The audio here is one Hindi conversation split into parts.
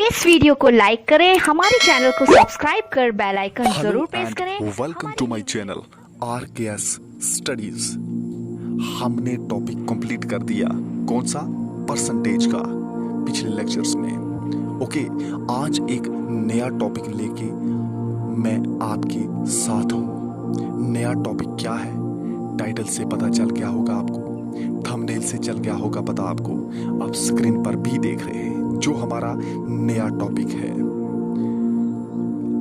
इस वीडियो को लाइक करें, हमारे चैनल को सब्सक्राइब कर बेल आइकन जरूर प्रेस करें। Welcome to my channel RKS studies. हमने टॉपिक कंप्लीट कर दिया, कौन सा? परसेंटेज का, पिछले लेक्चर्स में। ओके, आज एक नया टॉपिक लेके मैं आपके साथ हूँ। नया टॉपिक क्या है? टाइटल से पता चल गया होगा आपको, थंबनेल से चल गया होगा पता आपको, आप स्क्रीन पर भी देख रहे हैं जो हमारा नया टॉपिक है।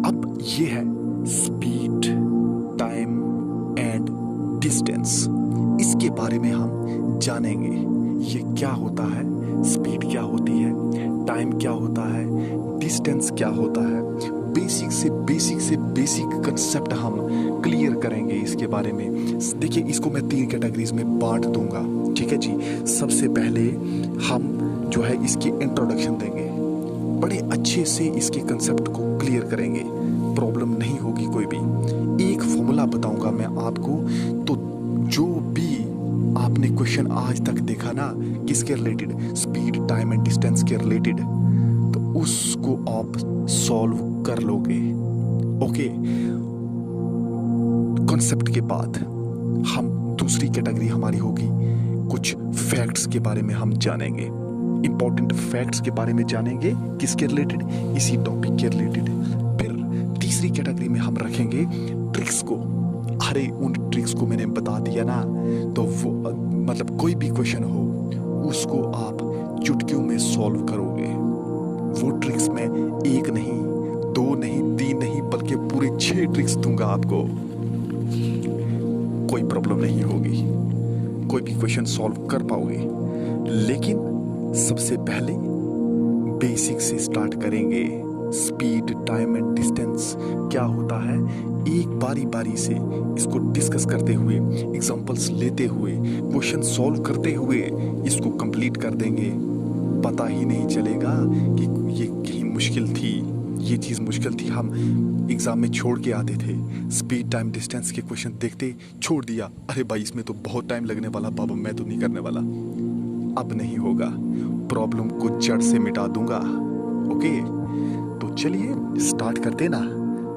अब ये है स्पीड, टाइम एंड डिस्टेंस। इसके बारे में हम जानेंगे, ये क्या होता है, स्पीड क्या होती है, टाइम क्या होता है, डिस्टेंस क्या होता है। बेसिक से बेसिक कंसेप्ट हम क्लियर करेंगे इसके बारे में। देखिए, इसको मैं 3 कैटेगरीज में बांट दूंगा, ठीक है जी। सबसे पहले हम जो है इसकी इंट्रोडक्शन देंगे, बड़े अच्छे से इसके कंसेप्ट को क्लियर करेंगे, प्रॉब्लम नहीं होगी कोई भी। एक फॉर्मूला बताऊंगा मैं आपको, तो जो भी आपने क्वेश्चन आज तक देखा ना किसके related, speed, time and distance के रिलेटेड, तो उसको आप सॉल्व कर लोगे। ओके, कॉन्सेप्ट के बाद हम दूसरी कैटेगरी हमारी होगी, कुछ फैक्ट्स के बारे में हम जानेंगे, इंपॉर्टेंट फैक्ट्स के बारे में जानेंगे, किसके रिलेटेड, इसी टॉपिक के रिलेटेड। फिर तीसरी कैटेगरी में हम रखेंगे ट्रिक्स को। अरे उन ट्रिक्स को मैंने बता दिया ना, तो वो मतलब कोई भी क्वेश्चन हो उसको आप चुटकियों में सॉल्व करोगे। वो ट्रिक्स में 1 नहीं, 2 नहीं, 3 नहीं, बल्कि पूरे 6 ट्रिक्स दूंगा आपको। कोई प्रॉब्लम नहीं होगी, कोई भी क्वेश्चन सॉल्व कर पाओगे। लेकिन सबसे पहले बेसिक से स्टार्ट करेंगे। स्पीड, टाइम एंड डिस्टेंस क्या होता है, एक बारी बारी से इसको डिस्कस करते हुए, एग्जांपल्स लेते हुए, क्वेश्चन सॉल्व करते हुए इसको कंप्लीट कर देंगे। पता ही नहीं चलेगा कि ये कहीं मुश्किल थी, ये चीज़ मुश्किल थी, हम एग्जाम में छोड़ के आते थे। स्पीड, टाइम, डिस्टेंस के क्वेश्चन देखते छोड़ दिया, अरे भाई इसमें तो बहुत टाइम लगने वाला, बाबा मैं तो नहीं करने वाला। अब नहीं होगा, प्रॉब्लम को जड़ से मिटा दूंगा। ओके, तो चलिए स्टार्ट करते ना।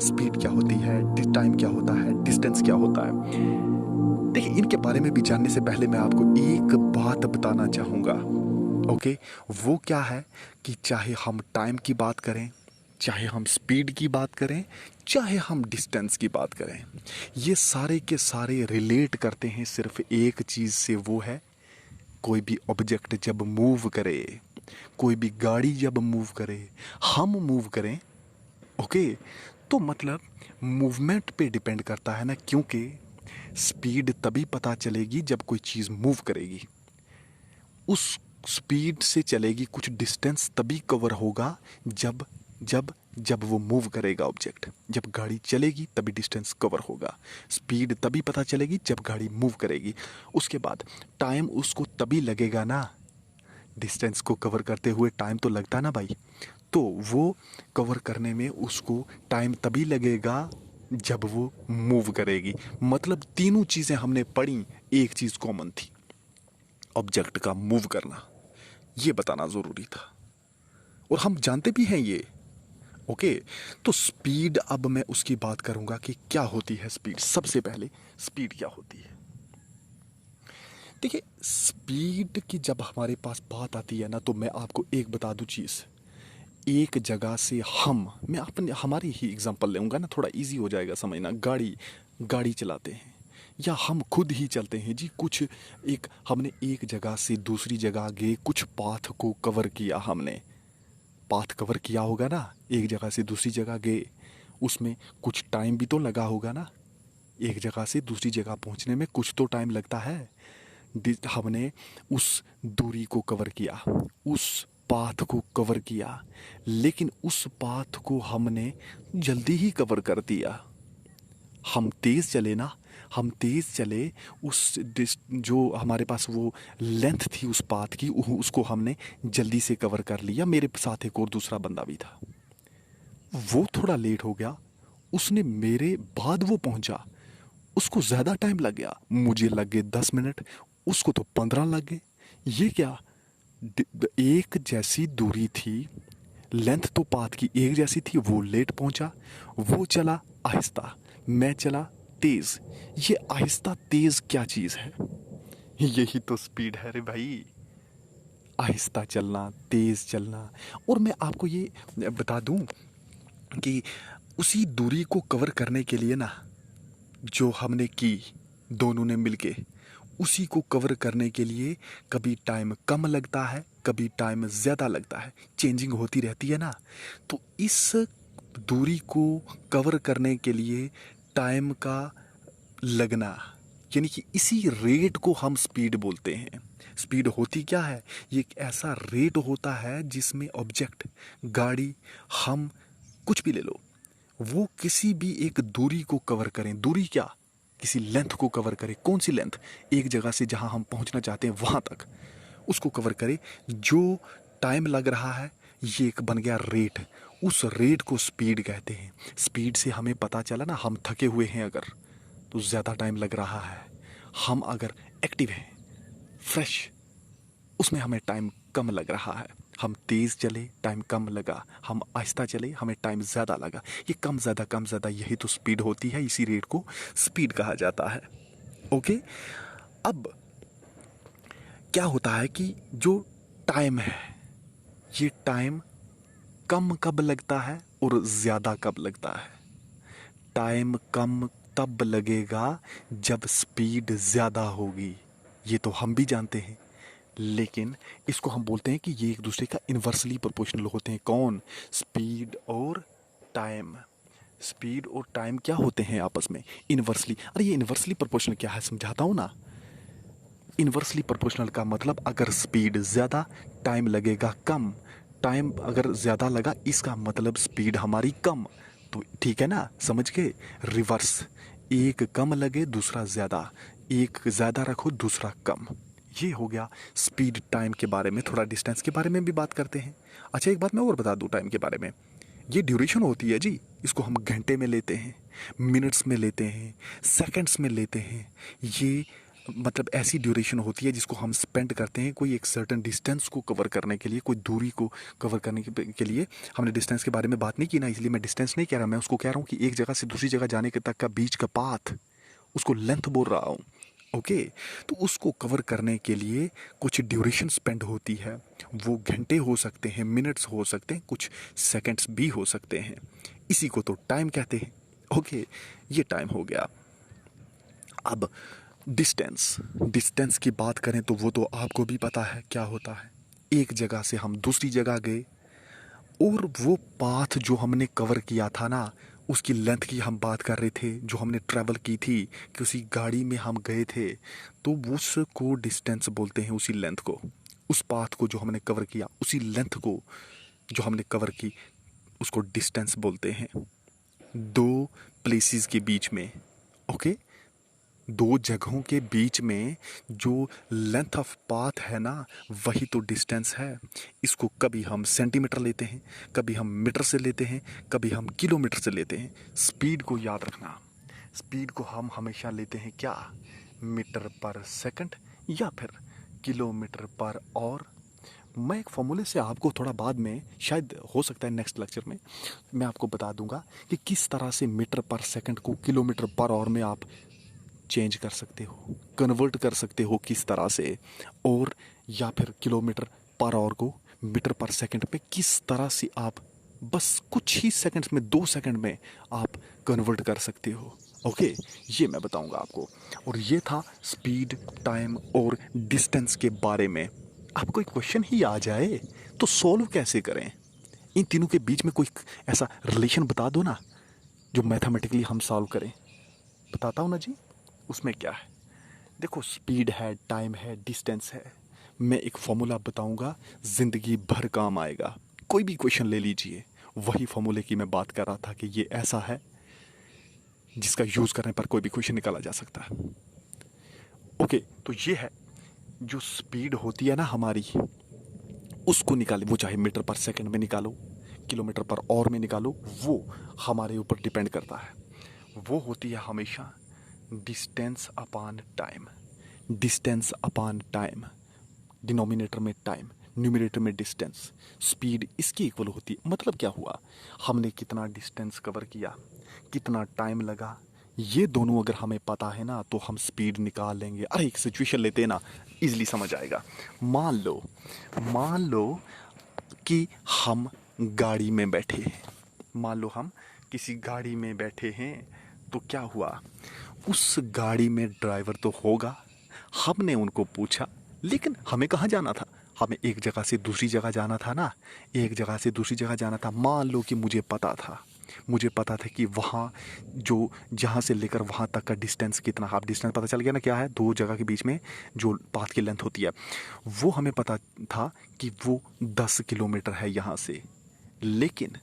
स्पीड क्या होती है, टाइम क्या होता है, डिस्टेंस क्या होता है। देखिए, इनके बारे में भी जानने से पहले मैं आपको एक बात बताना चाहूंगा। ओके, वो क्या है कि चाहे हम टाइम की बात करें, चाहे हम स्पीड की बात करें, चाहे हम डिस्टेंस की बात करें, ये सारे के सारे रिलेट करते हैं सिर्फ एक चीज़ से, वो है कोई भी ऑब्जेक्ट जब मूव करे, कोई भी गाड़ी जब मूव करे, हम मूव करें, ओके, तो मतलब मूवमेंट पे डिपेंड करता है ना, क्योंकि स्पीड तभी पता चलेगी जब कोई चीज़ मूव करेगी, उस स्पीड से चलेगी, कुछ डिस्टेंस तभी कवर होगा जब जब जब वो मूव करेगा ऑब्जेक्ट। जब गाड़ी चलेगी तभी डिस्टेंस कवर होगा। स्पीड तभी पता चलेगी जब गाड़ी मूव करेगी। उसके बाद टाइम उसको तभी लगेगा ना, डिस्टेंस को कवर करते हुए टाइम तो लगता ना भाई, तो वो कवर करने में उसको टाइम तभी लगेगा जब वो मूव करेगी। मतलब तीनों चीज़ें हमने पढ़ी, एक चीज़ कॉमन थी, ऑब्जेक्ट का मूव करना। ये बताना ज़रूरी था और हम जानते भी हैं ये। ओके, तो स्पीड, अब मैं उसकी बात करूंगा कि क्या होती है स्पीड। सबसे पहले स्पीड क्या होती है, देखिए स्पीड की जब हमारे पास बात आती है ना, तो मैं आपको एक बता दूं चीज़। एक जगह से मैं अपने हमारी ही एग्जांपल लूंगा ना, थोड़ा इजी हो जाएगा समझना। गाड़ी चलाते हैं या हम खुद ही चलते हैं जी, कुछ हमने एक जगह से दूसरी जगह गए, कुछ पाथ को कवर किया, हमने पाथ कवर किया होगा ना, एक जगह से दूसरी जगह गए, उसमें कुछ टाइम भी तो लगा होगा ना, एक जगह से दूसरी जगह पहुंचने में कुछ तो टाइम लगता है। हमने उस दूरी को कवर किया, उस पाथ को कवर किया, लेकिन उस पाथ को हमने जल्दी ही कवर कर दिया। हम तेज़ चले ना, हम तेज़ चले, जो हमारे पास वो लेंथ थी उस पाथ की, उसको हमने जल्दी से कवर कर लिया। मेरे साथ एक और दूसरा बंदा भी था, वो थोड़ा लेट हो गया, उसने मेरे बाद वो पहुंचा, उसको ज़्यादा टाइम लग गया, मुझे लग गए 10 मिनट, उसको तो 15 लग गए। ये क्या, एक जैसी दूरी थी लेंथ तो पाथ की एक जैसी थी, वो लेट पहुंचा, वो चला आहिस्ता, मैं चला तेज। ये आहिस्ता तेज क्या चीज है? यही तो स्पीड है रे भाई, आहिस्ता चलना, तेज चलना। और मैं आपको ये बता दूं कि उसी दूरी को कवर करने के लिए ना, जो हमने की दोनों ने मिलके, उसी को कवर करने के लिए कभी टाइम कम लगता है, कभी टाइम ज़्यादा लगता है, चेंजिंग होती रहती है ना। तो इस दूरी को कवर करने के लिए टाइम का लगना, यानी कि इसी रेट को हम स्पीड बोलते हैं। स्पीड होती क्या है? ये एक ऐसा रेट होता है जिसमें ऑब्जेक्ट, गाड़ी, हम, कुछ भी ले लो, वो किसी भी एक दूरी को कवर करें। दूरी क्या? किसी लेंथ को कवर करे। कौन सी लेंथ? एक जगह से जहां हम पहुंचना चाहते हैं वहां तक, उसको कवर करे। जो टाइम लग रहा है, ये एक बन गया रेट। उस रेट को स्पीड कहते हैं। स्पीड से हमें पता चला ना, हम थके हुए हैं अगर, तो ज़्यादा टाइम लग रहा है। हम अगर एक्टिव हैं, फ्रेश, उसमें हमें टाइम कम लग रहा है। हम तेज चले, टाइम कम लगा। हम आहिस्ता चले, हमें टाइम ज़्यादा लगा। ये कम ज़्यादा यही तो स्पीड होती है। इसी रेट को स्पीड कहा जाता है। ओके, अब क्या होता है कि जो टाइम है, ये टाइम कम कब लगता है और ज़्यादा कब लगता है? टाइम कम तब लगेगा जब स्पीड ज़्यादा होगी। ये तो हम भी जानते हैं, लेकिन इसको हम बोलते हैं कि ये एक दूसरे का इन्वर्सली प्रोपोर्शनल होते हैं। कौन? स्पीड और टाइम। स्पीड और टाइम क्या होते हैं आपस में? इन्वर्सली। अरे ये इन्वर्सली प्रोपोर्शनल क्या है, समझाता हूं ना। इन्वर्सली प्रोपोर्शनल का मतलब, अगर स्पीड ज़्यादा, टाइम लगेगा कम। टाइम अगर ज़्यादा लगा, इसका मतलब स्पीड हमारी कम। तो ठीक है ना, समझ गए? रिवर्स, एक कम लगे दूसरा ज़्यादा, एक ज़्यादा रखो दूसरा कम। ये हो गया स्पीड टाइम के बारे में। थोड़ा डिस्टेंस के बारे में भी बात करते हैं। अच्छा, एक बात मैं और बता दूं टाइम के बारे में। ये ड्यूरेशन होती है जी, इसको हम घंटे में लेते हैं, मिनट्स में लेते हैं, सेकंड्स में लेते हैं। ये मतलब ऐसी ड्यूरेशन होती है जिसको हम स्पेंड करते हैं कोई एक सर्टेन डिस्टेंस को कवर करने के लिए, कोई दूरी को कवर करने के लिए। हमने डिस्टेंस के बारे में बात नहीं की ना, इसलिए मैं डिस्टेंस नहीं कह रहा। मैं उसको कह रहा हूँ कि एक जगह से दूसरी जगह जाने के तक का बीच का पाथ, उसको लेंथ बोल रहा हूँ। ओके, तो उसको कवर करने के लिए कुछ ड्यूरेशन स्पेंड होती है। वो घंटे हो सकते हैं, मिनट्स हो सकते हैं, कुछ सेकंड्स भी हो सकते हैं। इसी को तो टाइम कहते हैं। ओके, ये टाइम हो गया। अब डिस्टेंस, डिस्टेंस की बात करें तो वो तो आपको भी पता है क्या होता है। एक जगह से हम दूसरी जगह गए, और वो पाथ जो हमने कवर किया था ना, उसकी लेंथ की हम बात कर रहे थे, जो हमने ट्रैवल की थी, कि उसी गाड़ी में हम गए थे, तो उसको डिस्टेंस बोलते हैं। उसी लेंथ को, उस पाथ को जो हमने कवर किया, उसी लेंथ को जो हमने कवर की, उसको डिस्टेंस बोलते हैं। दो प्लेसेस के बीच में, ओके, दो जगहों के बीच में जो लेंथ ऑफ पाथ है ना, वही तो डिस्टेंस है। इसको कभी हम सेंटीमीटर लेते हैं, कभी हम मीटर से लेते हैं, कभी हम किलोमीटर से लेते हैं। स्पीड को याद रखना, स्पीड को हम हमेशा लेते हैं क्या? मीटर पर सेकंड या फिर किलोमीटर पर आवर। मैं एक फॉर्मूले से आपको थोड़ा बाद में, शायद हो सकता है नेक्स्ट लेक्चर में, मैं आपको बता दूंगा कि किस तरह से मीटर पर सेकंड को किलोमीटर पर आवर में आप चेंज कर सकते हो, कन्वर्ट कर सकते हो किस तरह से, और या फिर किलोमीटर पर आवर को मीटर पर सेकंड पे किस तरह से आप बस कुछ ही सेकंड्स में, 2 सेकंड में आप कन्वर्ट कर सकते हो। ओके, ये मैं बताऊंगा आपको। और ये था स्पीड, टाइम और डिस्टेंस के बारे में। आपको एक क्वेश्चन ही आ जाए तो सॉल्व कैसे करें? इन तीनों के बीच में कोई ऐसा रिलेशन बता दो ना, जो मैथमेटिकली हम सॉल्व करें। बताता हूँ ना जी, उसमें क्या है। देखो, स्पीड है, टाइम है, डिस्टेंस है। मैं एक फॉर्मूला बताऊंगा, जिंदगी भर काम आएगा। कोई भी क्वेश्चन ले लीजिए, वही फॉर्मूले की मैं बात कर रहा था कि ये ऐसा है जिसका यूज करने पर कोई भी क्वेश्चन निकाला जा सकता है। ओके, तो ये है, जो स्पीड होती है ना हमारी, उसको निकाले, वो चाहे मीटर पर सेकंड में निकालो, किलोमीटर पर आवर में निकालो, वो हमारे ऊपर डिपेंड करता है। वो होती है हमेशा distance upon time. Distance upon time, denominator में टाइम, न्यूमरेटर में डिस्टेंस, स्पीड इसकी इक्वल होती है। मतलब क्या हुआ, हमने कितना डिस्टेंस कवर किया, कितना टाइम लगा, ये दोनों अगर हमें पता है ना तो हम स्पीड निकाल लेंगे। अरे एक सिचुएशन लेते हैं ना, इजीली समझ आएगा। मान लो कि हम गाड़ी में बैठे हैं, मान लो हम किसी गाड़ी में बैठे हैं, तो क्या हुआ, उस गाड़ी में ड्राइवर तो होगा, हमने उनको पूछा, लेकिन हमें कहाँ जाना था, हमें एक जगह से दूसरी जगह जाना था ना, एक जगह से दूसरी जगह जाना था। मान लो कि मुझे पता था कि वहाँ जो जहाँ से लेकर वहाँ तक का डिस्टेंस कितना, हाफ डिस्टेंस पता चल गया ना, क्या है, दो जगह के बीच में जो पाथ की लेंथ होती है, वो हमें पता था कि वो 10 किलोमीटर है यहाँ से। लेकिन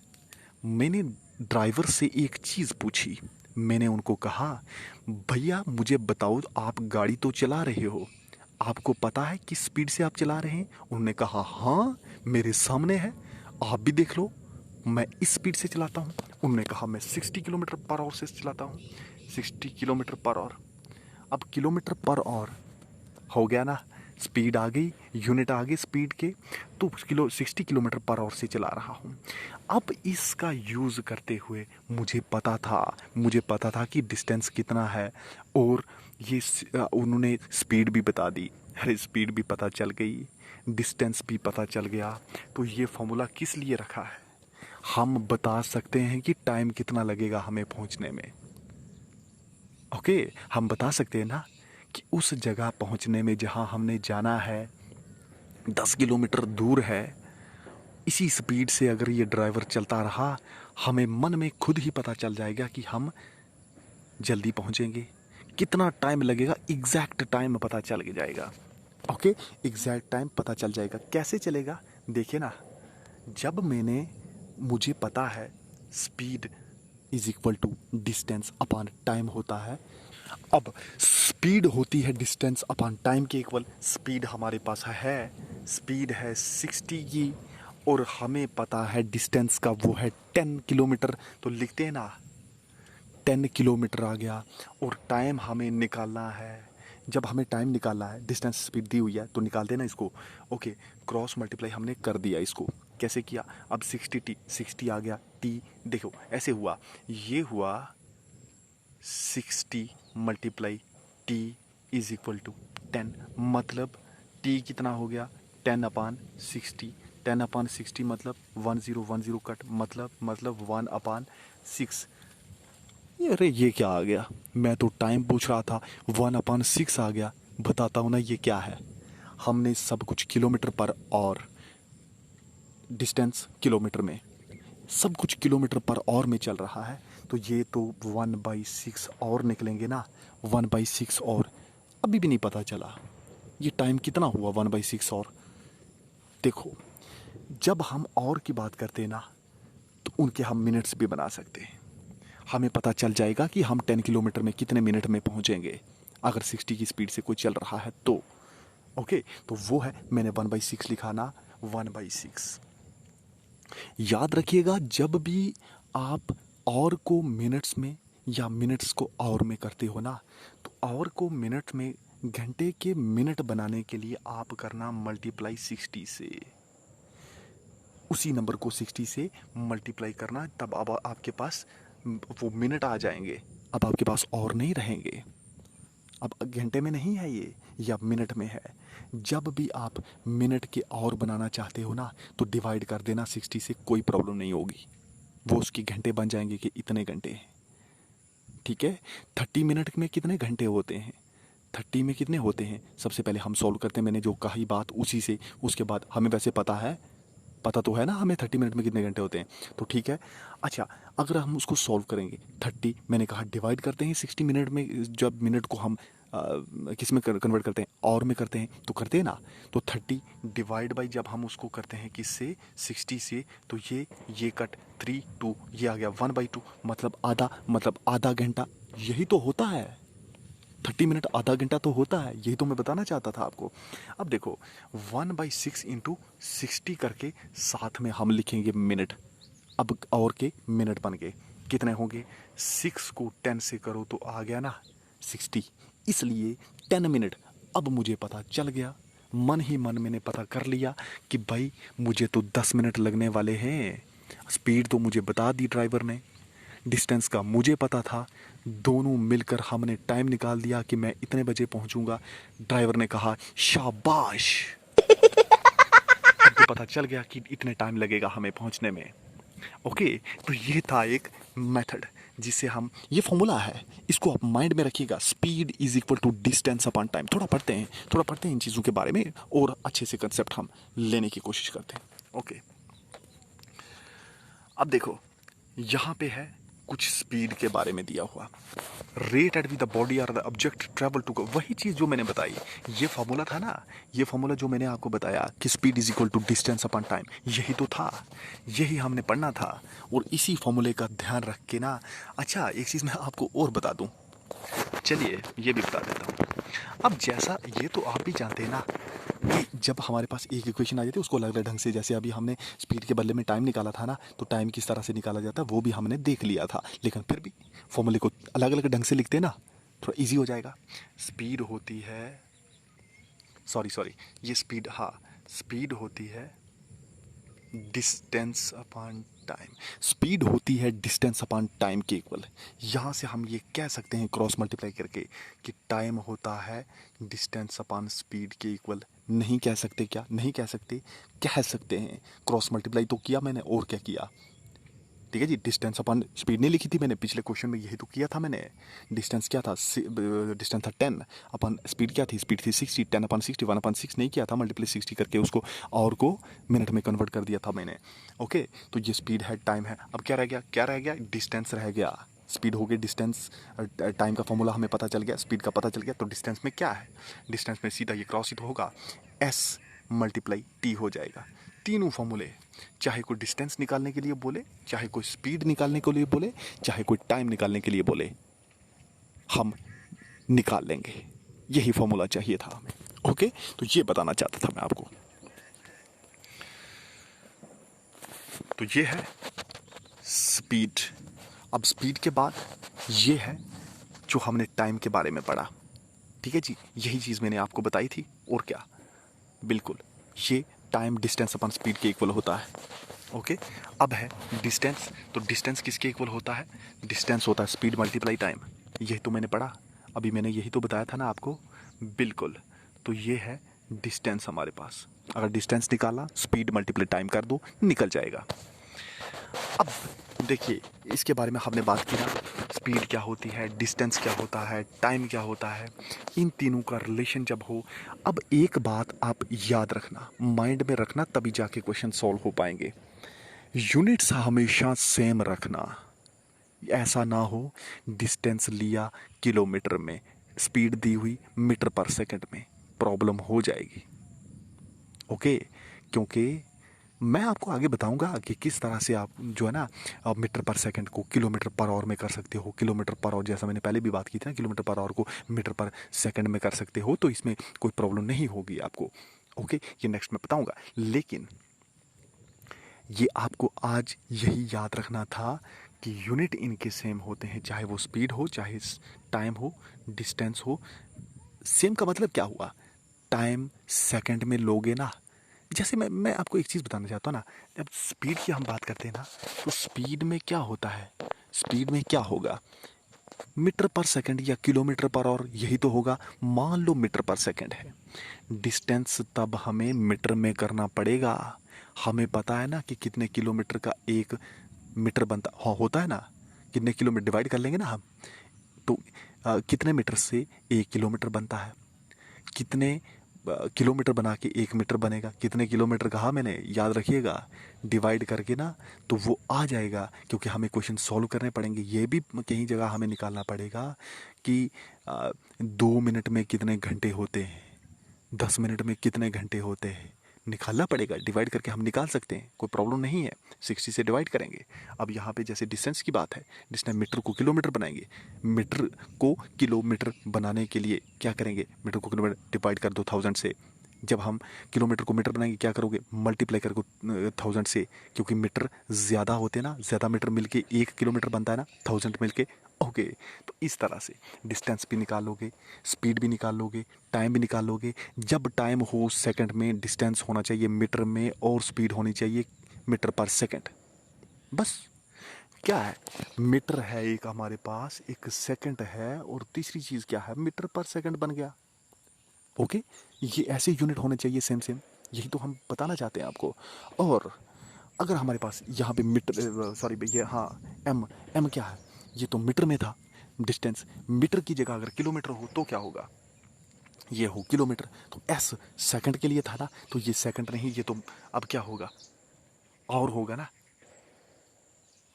मैंने ड्राइवर से एक चीज़ पूछी, मैंने उनको कहा, भैया मुझे बताओ, आप गाड़ी तो चला रहे हो, आपको पता है किस स्पीड से आप चला रहे हैं? उन्होंने कहा हाँ मेरे सामने है, आप भी देख लो, मैं इस स्पीड से चलाता हूँ। उन्होंने कहा मैं 60 किलोमीटर पर आवर से चलाता हूँ, 60 किलोमीटर पर आवर। अब किलोमीटर पर आवर हो गया ना, स्पीड आ गई, यूनिट आ गई स्पीड के, तो 60 किलोमीटर पर आवर से चला रहा हूँ। अब इसका यूज़ करते हुए मुझे पता था कि डिस्टेंस कितना है, और ये उन्होंने स्पीड भी बता दी। अरे स्पीड भी पता चल गई, डिस्टेंस भी पता चल गया, तो ये फॉर्मूला किस लिए रखा है, हम बता सकते हैं कि टाइम कितना लगेगा हमें पहुंचने में। ओके, हम बता सकते हैं ना कि उस जगह पहुंचने में जहां हमने जाना है 10 किलोमीटर दूर है, इसी स्पीड से अगर ये ड्राइवर चलता रहा, हमें मन में खुद ही पता चल जाएगा कि हम जल्दी पहुंचेंगे। कितना टाइम लगेगा, एग्जैक्ट टाइम पता चल जाएगा। ओके, एग्जैक्ट टाइम पता चल जाएगा। कैसे चलेगा, देखिए ना, जब मुझे पता है speed is equal to distance upon time होता है। अब स्पीड होती है डिस्टेंस अपॉन टाइम के इक्वल। स्पीड हमारे पास है, स्पीड है 60 की, और हमें पता है डिस्टेंस का वो है 10 किलोमीटर, तो लिखते हैं ना 10 किलोमीटर आ गया। और टाइम हमें निकालना है, जब हमें टाइम निकालना है, डिस्टेंस स्पीड दी हुई है तो निकाल देना इसको। ओके, क्रॉस मल्टीप्लाई हमने कर दिया इसको। कैसे किया, अब 60 आ गया, टी देखो ऐसे हुआ, ये हुआ 60 multiply t is equal to 10, मतलब टी कितना हो गया 10/60। 10/60 मतलब 1010 कट, मतलब 1/6। अरे ये क्या आ गया, मैं तो टाइम पूछ रहा था, 1/6 आ गया। बताता हूँ ना ये क्या है, हमने सब कुछ किलोमीटर पर, और डिस्टेंस किलोमीटर में, सब कुछ किलोमीटर पर और में चल रहा है, तो ये तो 1/6 और निकलेंगे ना, 1/6 और। अभी भी नहीं पता चला ये टाइम कितना हुआ 1/6 और। देखो, जब हम और की बात करते हैं ना, तो उनके हम मिनट्स भी बना सकते हैं। हमें पता चल जाएगा कि हम 10 किलोमीटर में कितने मिनट में पहुंचेंगे, अगर 60 की स्पीड से कोई चल रहा है तो। ओके, तो वो है, मैंने 1/6 लिखा ना, 1/6। याद रखिएगा, जब भी आप और को मिनट्स में या मिनट्स को आवर में करते हो ना, तो आवर को मिनट में, घंटे के मिनट बनाने के लिए आप करना मल्टीप्लाई 60 से, उसी नंबर को 60 से मल्टीप्लाई करना, तब अब आपके पास वो मिनट आ जाएंगे। अब आपके पास और नहीं रहेंगे, अब घंटे में नहीं है ये, या मिनट में है। जब भी आप मिनट के और बनाना चाहते हो ना, तो डिवाइड कर देना 60 से, कोई प्रॉब्लम नहीं होगी, वो उसकी घंटे बन जाएंगे कि इतने घंटे हैं। ठीक है, 30 मिनट में कितने घंटे होते हैं, 30 में कितने होते हैं, सबसे पहले हम सॉल्व करते हैं, मैंने जो कही बात उसी से, उसके बाद हमें वैसे पता तो है ना हमें 30 मिनट में कितने घंटे होते हैं, तो ठीक है। अच्छा, अगर हम उसको सॉल्व करेंगे, 30 मैंने कहा डिवाइड करते हैं 60 मिनट में, जब मिनट को हम किस में कन्वर्ट करते हैं, और में करते हैं, तो करते हैं ना, तो 30 डिवाइड बाई जब हम उसको करते हैं किससे, 60 से, तो ये कट 3 2, ये आ गया 1/2, मतलब आधा घंटा, यही तो होता है 30 मिनट, आधा घंटा तो होता है, यही तो मैं बताना चाहता था आपको। अब देखो 1/6 इंटू 60 करके साथ में हम लिखेंगे मिनट। अब और के मिनट बन गए, कितने होंगे, 6 को 10 से करो तो आ गया ना 60, इसलिए 10 मिनट। अब मुझे पता चल गया मन ही मन मैंने पता कर लिया कि भाई मुझे तो 10 मिनट लगने वाले हैं। स्पीड तो मुझे बता दी ड्राइवर ने, डिस्टेंस का मुझे पता था। दोनों मिलकर हमने टाइम निकाल दिया कि मैं इतने बजे पहुंचूंगा। ड्राइवर ने कहा शाबाश। हमको पता चल गया कि इतने टाइम लगेगा हमें पहुंचने में। ओके, तो ये था एक मेथड जिससे हम, ये फॉर्मूला है, इसको आप माइंड में रखिएगा। Speed is equal to distance upon time. थोड़ा पढ़ते हैं इन चीज़ों के बारे में और अच्छे से कंसेप्ट हम लेने की कोशिश करते हैं। ओके, अब देखो यहाँ पे है कुछ स्पीड के बारे में दिया हुआ। Rate at with the body or the object travel to, वही चीज़ जो मैंने बताई, ये फॉर्मूला था ना, ये फॉर्मूला जो मैंने आपको बताया कि speed is equal to distance upon time, यही तो था, यही हमने पढ़ना था। और इसी फॉर्मूले का ध्यान रख के ना, अच्छा एक चीज़ मैं आपको और बता दूं, चलिए ये भी बता देता हूँ। अब जैसा ये तो आप भी जानते हैं ना कि जब हमारे पास एक इक्वेशन आ जाती है उसको अलग अलग ढंग से, जैसे अभी हमने स्पीड के बदले में टाइम निकाला था ना, तो टाइम किस तरह से निकाला जाता है वो भी हमने देख लिया था, लेकिन फिर भी फॉर्मूले को अलग अलग ढंग से लिखते हैं ना, थोड़ा इजी हो जाएगा। स्पीड होती है, सॉरी ये स्पीड, हाँ स्पीड होती है डिस्टेंस अपॉन टाइम। स्पीड होती है डिस्टेंस अपॉन टाइम के इक्वल। यहाँ से हम ये कह सकते हैं क्रॉस मल्टीप्लाई करके कि टाइम होता है डिस्टेंस अपॉन स्पीड के इक्वल। नहीं कह सकते क्या? नहीं कह सकते, कह सकते हैं। क्रॉस मल्टीप्लाई तो किया मैंने, और क्या किया? ठीक है जी, डिस्टेंस अपॉन स्पीड नहीं लिखी थी मैंने, पिछले क्वेश्चन में यही तो किया था मैंने। डिस्टेंस क्या था? डिस्टेंस था 10 अपन, स्पीड क्या थी? स्पीड थी 60, 10 अपॉन 60, 1 अपॉन 6 नहीं किया था, मल्टीप्लाई 60 करके उसको और को मिनट में कन्वर्ट कर दिया था मैंने। ओके, तो ये स्पीड है, टाइम है। अब क्या रह गया? क्या रह गया? डिस्टेंस रह गया। स्पीड हो गई, डिस्टेंस, टाइम का फॉर्मूला हमें पता चल गया, स्पीड का पता चल गया, तो डिस्टेंस में क्या है? डिस्टेंस में सीधा ये क्रॉस ही तो होगा, एस मल्टीप्लाई टी हो जाएगा। तीनों फॉर्मूले, चाहे कोई डिस्टेंस निकालने के लिए बोले, चाहे कोई स्पीड निकालने के लिए बोले, चाहे कोई टाइम निकालने के लिए बोले, हम निकाल लेंगे। यही फॉर्मूला चाहिए था हमें। ओके, तो ये बताना चाहता था मैं आपको। तो ये है स्पीड। अब स्पीड के बाद ये है जो हमने टाइम के बारे में पढ़ा। ठीक है जी, यही चीज़ मैंने आपको बताई थी, और क्या? बिल्कुल, ये टाइम डिस्टेंस अपॉन स्पीड के इक्वल होता है। ओके, अब है डिस्टेंस। तो डिस्टेंस किसके इक्वल होता है? डिस्टेंस होता है स्पीड मल्टीप्लाई टाइम। यही तो मैंने पढ़ा, अभी मैंने यही तो बताया था ना आपको। बिल्कुल, तो ये है डिस्टेंस हमारे पास। अगर डिस्टेंस निकाला, स्पीड मल्टीप्लाई टाइम कर दो, निकल जाएगा। अब देखिए, इसके बारे में हमने बात की ना, स्पीड क्या होती है, डिस्टेंस क्या होता है, टाइम क्या होता है, इन तीनों का रिलेशन जब हो। अब एक बात आप याद रखना, माइंड में रखना, तभी जाके क्वेश्चन सॉल्व हो पाएंगे। यूनिट्स हमेशा सेम रखना। ऐसा ना हो डिस्टेंस लिया किलोमीटर में, स्पीड दी हुई मीटर पर सेकंड में, प्रॉब्लम हो जाएगी। ओके, क्योंकि मैं आपको आगे बताऊंगा कि किस तरह से आप जो है ना, आप मीटर पर सेकंड को किलोमीटर पर आवर में कर सकते हो। किलोमीटर पर आवर, जैसा मैंने पहले भी बात की थी ना, किलोमीटर पर आवर को मीटर पर सेकंड में कर सकते हो, तो इसमें कोई प्रॉब्लम नहीं होगी आपको। ओके, ये नेक्स्ट में बताऊंगा, लेकिन ये आपको आज यही याद रखना था कि यूनिट इनके सेम होते हैं, चाहे वो स्पीड हो, चाहे टाइम हो, डिस्टेंस हो। सेम का मतलब क्या हुआ? टाइम सेकंड में लोगे ना। जैसे मैं आपको एक चीज़ बताना चाहता हूँ ना, जब स्पीड की हम बात करते हैं ना, तो स्पीड में क्या होता है? स्पीड में क्या होगा? मीटर पर सेकंड या किलोमीटर पर आवर, यही तो होगा। मान लो मीटर पर सेकंड है, डिस्टेंस तब हमें मीटर में करना पड़ेगा। हमें पता है ना कि कितने किलोमीटर का एक मीटर बनता, हाँ होता है ना, कितने किलोमीटर डिवाइड कर लेंगे ना हम, तो कितने मीटर से 1 किलोमीटर बनता है, कितने किलोमीटर बना के 1 मीटर बनेगा, कितने किलोमीटर कहा मैंने, याद रखिएगा, डिवाइड करके ना तो वो आ जाएगा। क्योंकि हमें क्वेश्चन सॉल्व करने पड़ेंगे, ये भी कहीं जगह हमें निकालना पड़ेगा कि 2 मिनट में कितने घंटे होते हैं, 10 मिनट में कितने घंटे होते हैं, निकालना पड़ेगा। डिवाइड करके हम निकाल सकते हैं, कोई प्रॉब्लम नहीं है, 60 से डिवाइड करेंगे। अब यहाँ पे जैसे डिस्टेंस की बात है, डिस्टेंस मीटर को किलोमीटर बनाएंगे, मीटर को किलोमीटर बनाने के लिए क्या करेंगे? मीटर को किलोमीटर डिवाइड कर दो 1000 से। जब हम किलोमीटर को मीटर बनाएंगे, क्या करोगे? मल्टीप्लाई करोगे 1000 से, क्योंकि मीटर ज़्यादा होते हैं ना, ज़्यादा मीटर मिलके 1 किलोमीटर बनता है ना, 1000 मिलके ओके, तो इस तरह से डिस्टेंस भी निकालोगे, स्पीड भी निकाल लोगे, टाइम भी निकाल लोगे। जब टाइम हो सेकंड में, डिस्टेंस होना चाहिए मीटर में, और स्पीड होनी चाहिए मीटर पर सेकंड। बस क्या है, मीटर है एक हमारे पास, एक सेकंड है, और तीसरी चीज़ क्या है, मीटर पर सेकंड बन गया। ओके, ये ऐसे यूनिट होने चाहिए सेम सेम, यही तो हम बताना चाहते हैं आपको। और अगर हमारे पास यहाँ पे मीटर, सॉरी ये, हाँ, एम, एम क्या है, ये तो मीटर में था डिस्टेंस, मीटर की जगह अगर किलोमीटर हो तो क्या होगा, ये हो किलोमीटर। तो एस सेकंड के लिए था ना, तो ये सेकंड नहीं, ये तो अब क्या होगा, और होगा ना।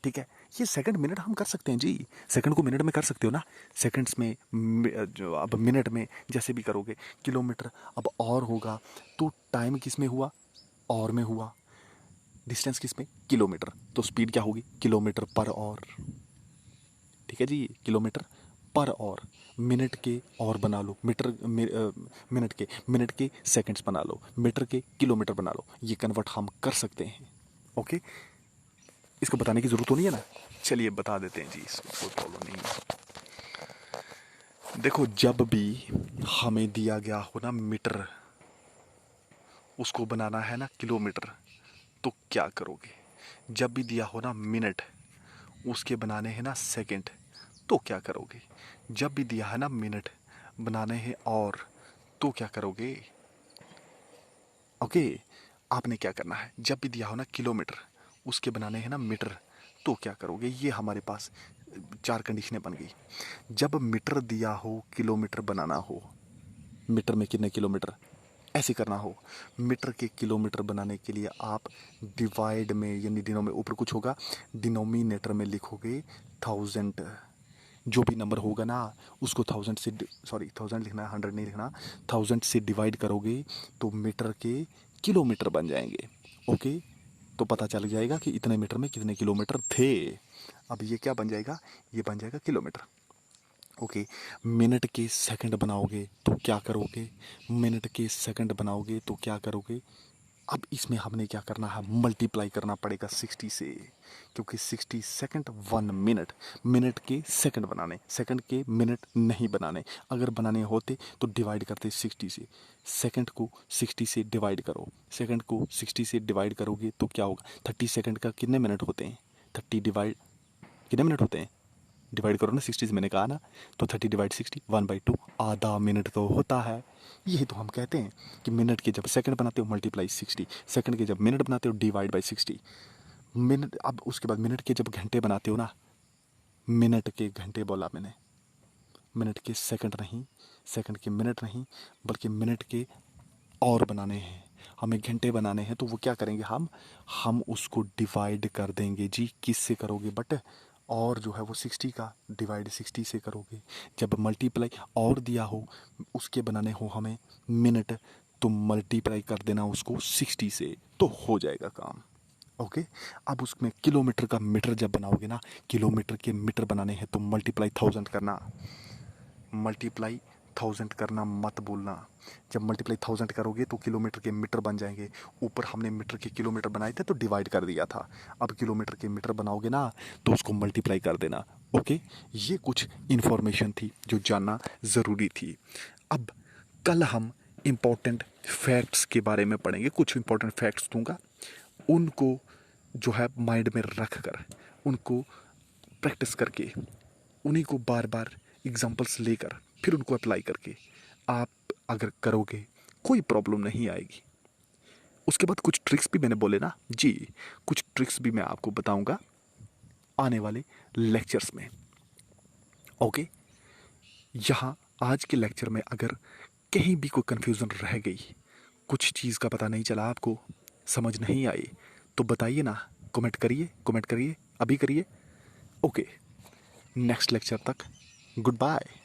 ठीक है, ये सेकंड मिनट हम कर सकते हैं जी, सेकंड को मिनट में कर सकते हो ना, सेकंड्स में, जो अब मिनट में जैसे भी करोगे, किलोमीटर अब और होगा, तो टाइम किस में हुआ, और में हुआ, डिस्टेंस किस में, किलोमीटर, तो स्पीड क्या होगी, किलोमीटर पर और। ठीक है जी, किलोमीटर पर और, मिनट के और बना लो, मिनट के सेकंड्स बना लो, मीटर के किलोमीटर बना लो, ये कन्वर्ट हम कर सकते हैं। ओके, इसको बताने की जरूरत तो नहीं है ना, चलिए बता देते हैं जी, इसको कोई प्रॉब्लम नहीं है। देखो, जब भी हमें दिया गया हो ना मीटर, उसको बनाना है ना किलोमीटर, तो क्या करोगे। जब भी दिया हो ना मिनट, उसके बनाने हैं ना सेकंड, तो क्या करोगे। जब भी दिया है ना मिनट, बनाने हैं और, तो क्या करोगे। ओके, आपने क्या करना है, जब भी दिया हो ना किलोमीटर, उसके बनाने हैं ना मीटर, तो क्या करोगे। ये हमारे पास चार कंडीशनें बन गई। जब मीटर दिया हो, किलोमीटर बनाना हो, मीटर में कितने किलोमीटर, ऐसे करना हो, मीटर के किलोमीटर बनाने के लिए आप डिवाइड में, यानी दिनों में ऊपर कुछ होगा, डिनोमिनेटर में लिखोगे 1000, जो भी नंबर होगा ना उसको 1000 से, सॉरी 1000 लिखना है, 100 नहीं लिखना, 1000 से डिवाइड करोगे तो मीटर के किलोमीटर बन जाएंगे। ओके, तो पता चल जाएगा कि इतने मीटर में कितने किलोमीटर थे। अब ये क्या बन जाएगा, ये बन जाएगा किलोमीटर। ओके, मिनट के सेकंड बनाओगे तो क्या करोगे, मिनट के सेकंड बनाओगे तो क्या करोगे। अब इसमें हमने क्या करना है, मल्टीप्लाई करना पड़ेगा 60 से, क्योंकि 60 सेकंड 1 मिनट, मिनट के सेकंड बनाने, सेकंड के मिनट नहीं बनाने। अगर बनाने होते तो डिवाइड करते 60 से, सेकंड को 60 से डिवाइड करो, सेकंड को 60 से डिवाइड करोगे तो क्या होगा, 30 सेकंड का कितने मिनट होते हैं, 30 डिवाइड, कितने मिनट होते हैं, डिवाइड करो ना 60 से, मैंने कहा ना, तो 30 डिवाइड 60, 1/2, आधा मिनट तो होता है। यही तो हम कहते हैं कि मिनट के जब सेकंड बनाते हो मल्टीप्लाई 60, सेकंड के जब मिनट बनाते हो डिवाइड बाई 60, मिनट, अब उसके बाद मिनट के जब घंटे बनाते हो ना, मिनट के घंटे बोला मैंने, मिनट के सेकंड नहीं, सेकंड के मिनट नहीं, बल्कि मिनट के और बनाने हैं, हमें घंटे बनाने हैं, तो वो क्या करेंगे, हम उसको डिवाइड कर देंगे जी। किस से करोगे, बट और जो है वो 60 का डिवाइड 60 से करोगे। जब मल्टीप्लाई और दिया हो, उसके बनाने हो हमें मिनट, तो मल्टीप्लाई कर देना उसको 60 से, तो हो जाएगा काम। ओके, अब उसमें किलोमीटर का मीटर जब बनाओगे ना, किलोमीटर के मीटर बनाने हैं तो मल्टीप्लाई 1000 करना, मल्टीप्लाई 1000 करना, मत भूलना। जब मल्टीप्लाई 1000 करोगे तो किलोमीटर के मीटर बन जाएंगे। ऊपर हमने मीटर के किलोमीटर बनाए थे तो डिवाइड कर दिया था, अब किलोमीटर के मीटर बनाओगे ना तो उसको मल्टीप्लाई कर देना। ओके, ये कुछ इन्फॉर्मेशन थी जो जानना ज़रूरी थी। अब कल हम इम्पोर्टेंट फैक्ट्स के बारे में पढ़ेंगे, कुछ इम्पोर्टेंट फैक्ट्स दूंगा, उनको जो है माइंड में रख कर, उनको प्रैक्टिस करके, उन्हीं को बार बार एग्जाम्पल्स लेकर फिर उनको अप्लाई करके आप अगर करोगे कोई प्रॉब्लम नहीं आएगी। उसके बाद कुछ ट्रिक्स भी मैंने बोले ना जी, कुछ ट्रिक्स भी मैं आपको बताऊंगा आने वाले लेक्चर्स में। ओके, यहाँ आज के लेक्चर में अगर कहीं भी कोई कन्फ्यूज़न रह गई, कुछ चीज़ का पता नहीं चला, आपको समझ नहीं आई, तो बताइए ना, कमेंट करिए, अभी करिए। ओके, नेक्स्ट लेक्चर तक गुड बाय।